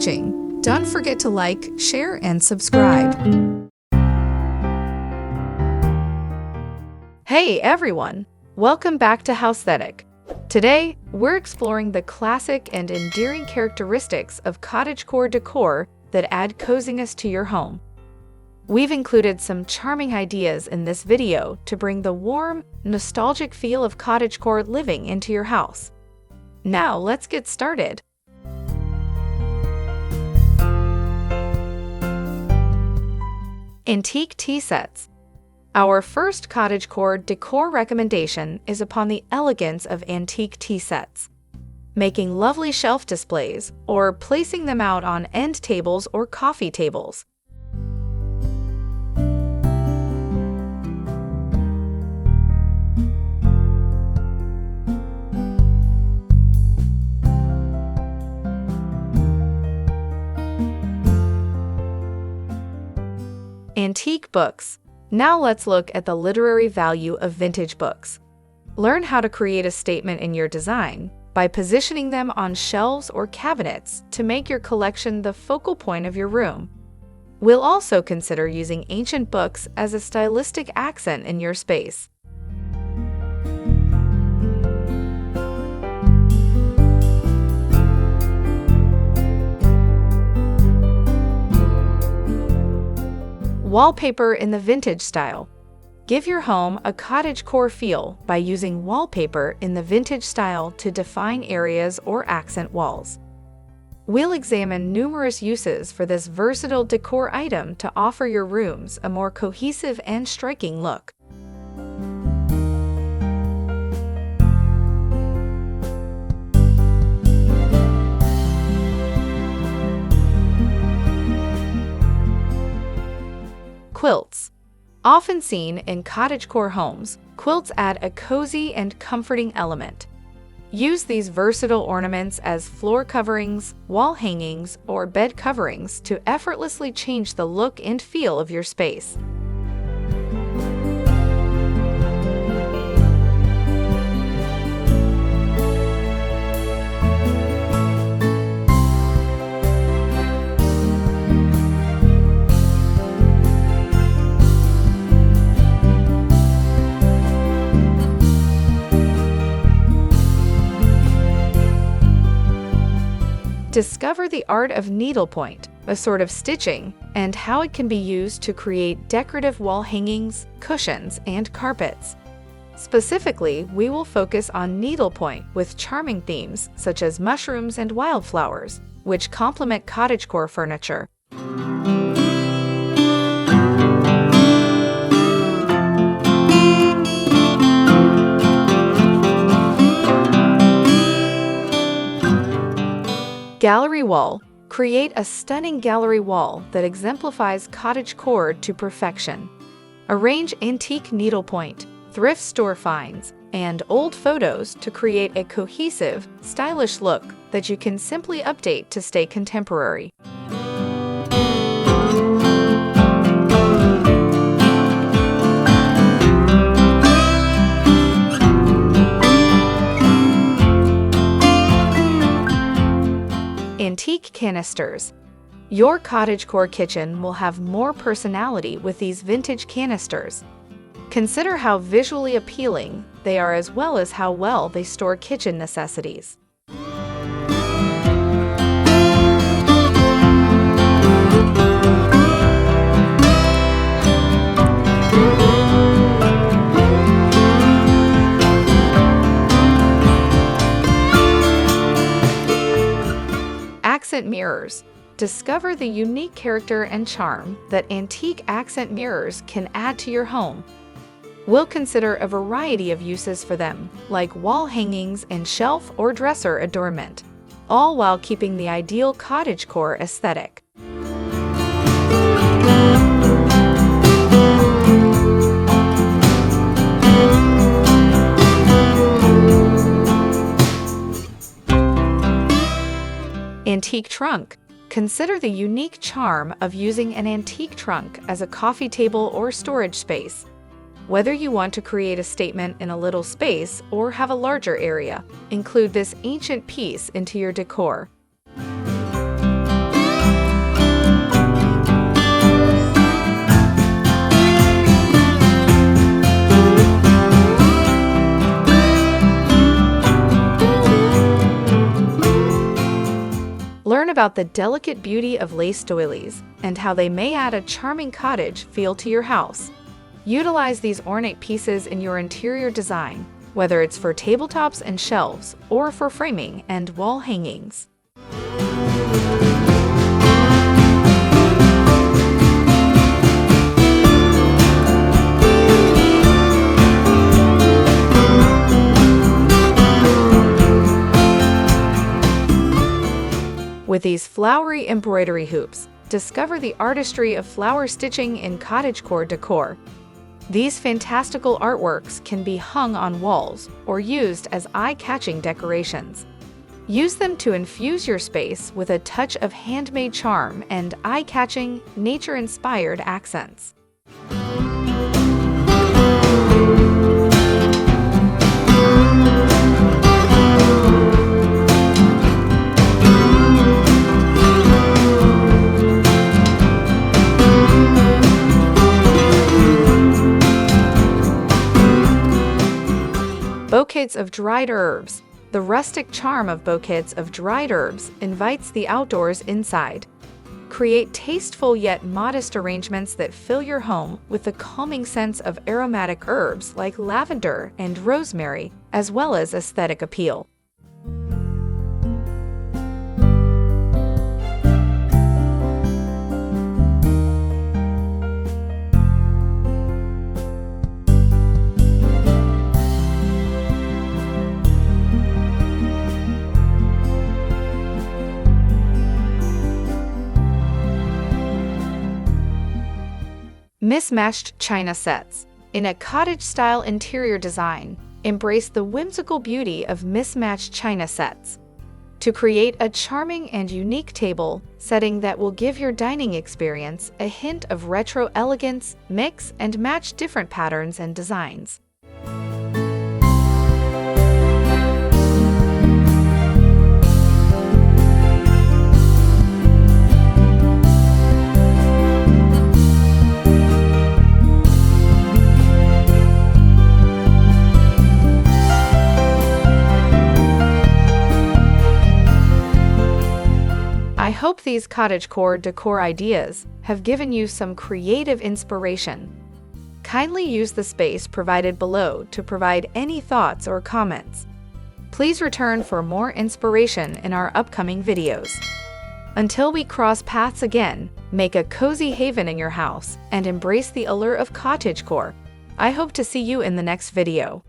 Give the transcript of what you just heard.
watching. Don't forget to like, share, and subscribe. Hey everyone! Welcome back to Housethetic. Today, we're exploring the classic and endearing characteristics of cottagecore decor that add coziness to your home. We've included some charming ideas in this video to bring the warm, nostalgic feel of cottagecore living into your house. Now, let's get started. Antique tea sets. Our first cottagecore decor recommendation is upon the elegance of antique tea sets. Making lovely shelf displays or placing them out on end tables or coffee tables. Antique books. Now let's look at the literary value of vintage books. Learn how to create a statement in your design by positioning them on shelves or cabinets to make your collection the focal point of your room. We'll also consider using ancient books as a stylistic accent in your space. Wallpaper in the vintage style. Give your home a cottagecore feel by using wallpaper in the vintage style to define areas or accent walls. We'll examine numerous uses for this versatile decor item to offer your rooms a more cohesive and striking look. Quilts. Often seen in cottagecore homes, quilts add a cozy and comforting element. Use these versatile ornaments as floor coverings, wall hangings, or bed coverings to effortlessly change the look and feel of your space. Discover the art of needlepoint, a sort of stitching, and how it can be used to create decorative wall hangings, cushions, and carpets. Specifically, we will focus on needlepoint with charming themes such as mushrooms and wildflowers, which complement cottagecore furniture. Gallery wall. Create a stunning gallery wall that exemplifies cottagecore to perfection. Arrange antique needlepoint, thrift store finds, and old photos to create a cohesive, stylish look that you can simply update to stay contemporary. Antique canisters. Your cottagecore kitchen will have more personality with these vintage canisters. Consider how visually appealing they are as well as how well they store kitchen necessities. Accent mirrors. Discover the unique character and charm that antique accent mirrors can add to your home. We'll consider a variety of uses for them, like wall hangings and shelf or dresser adornment, all while keeping the ideal cottagecore aesthetic. Antique trunk. Consider the unique charm of using an antique trunk as a coffee table or storage space. Whether you want to create a statement in a little space or have a larger area, include this ancient piece into your decor. about the delicate beauty of lace doilies and how they may add a charming cottage feel to your house. Utilize these ornate pieces in your interior design, whether it's for tabletops and shelves or for framing and wall hangings. With these flowery embroidery hoops, discover the artistry of flower stitching in cottagecore decor. These fantastical artworks can be hung on walls or used as eye-catching decorations. Use them to infuse your space with a touch of handmade charm and eye-catching, nature-inspired accents. Bouquets of dried herbs. The rustic charm of bouquets of dried herbs invites the outdoors inside. Create tasteful yet modest arrangements that fill your home with the calming sense of aromatic herbs like lavender and rosemary, as well as aesthetic appeal. Mismatched china sets. In a cottage-style interior design, embrace the whimsical beauty of mismatched china sets. To create a charming and unique table setting that will give your dining experience a hint of retro elegance, mix and match different patterns and designs. I hope these cottagecore decor ideas have given you some creative inspiration. Kindly use the space provided below to provide any thoughts or comments. Please return for more inspiration in our upcoming videos. Until we cross paths again, make a cozy haven in your house and embrace the allure of cottagecore. I hope to see you in the next video.